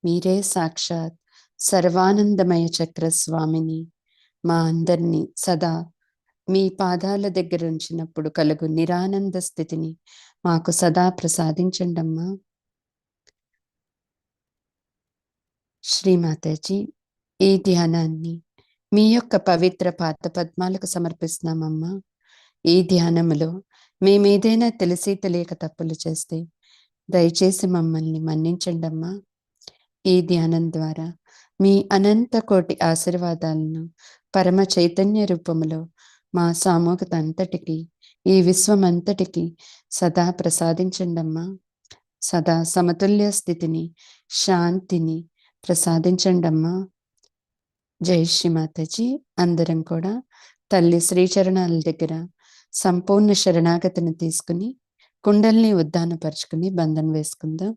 మీరే సాక్షాత్ సర్వానందమయ చక్ర స్వామిని. మా అందరినీ సదా మీ పాదాల దగ్గర ఉంచినప్పుడు కలుగు నిరానంద స్థితిని మాకు సదా ప్రసాదించండమ్మా. శ్రీమాతాజీ, ఈ ధ్యానాన్ని మీ యొక్క పవిత్ర పాదపద్మాలకు సమర్పిస్తున్నామమ్మా. ఈ ధ్యానములో మేమేదైనా తెలిసి తెలియక తప్పులు చేస్తే దయచేసి మమ్మల్ని మన్నించండమ్మా. ఈ ధ్యానం ద్వారా మీ అనంత కోటి ఆశీర్వాదాలను పరమ చైతన్య రూపములో మా సామూహికత అంతటికి ఈ విశ్వమంతటికి సదా ప్రసాదించండమ్మా. సదా సమతుల్య స్థితిని, శాంతిని ప్రసాదించండమ్మా. జై శ్రీమాతాజీ. అందరం కూడా తల్లి శ్రీచరణాల దగ్గర సంపూర్ణ శరణాగతిని తీసుకుని కుండల్ని ఉద్దానపరుచుకుని బంధం వేసుకుందాం.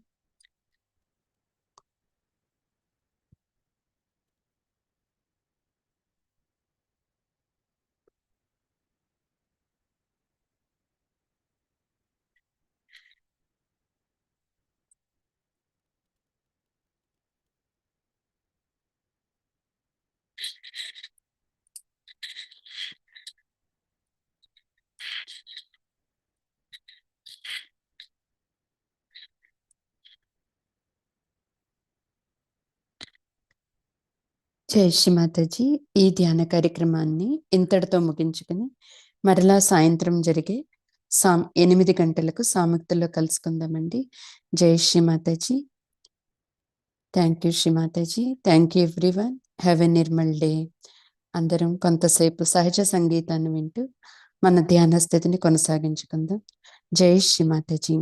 జై శ్రీమాతాజీ. ఈ ధ్యాన కార్యక్రమాన్ని ఇంతటితో ముగించుకుని మరలా సాయంత్రం జరిగే 8 గంటలకు సాముక్తిలో కలుసుకుందామండి. జై Shri Mataji. Thank you Shri Mataji. Thank you everyone. Have a Nirmal day. అందరం కొంతసేపు సహజ సంగీతాన్ని వింటూ మన ధ్యాన స్థితిని కొనసాగించుకుందాం. జై శ్రీమాతాజీ.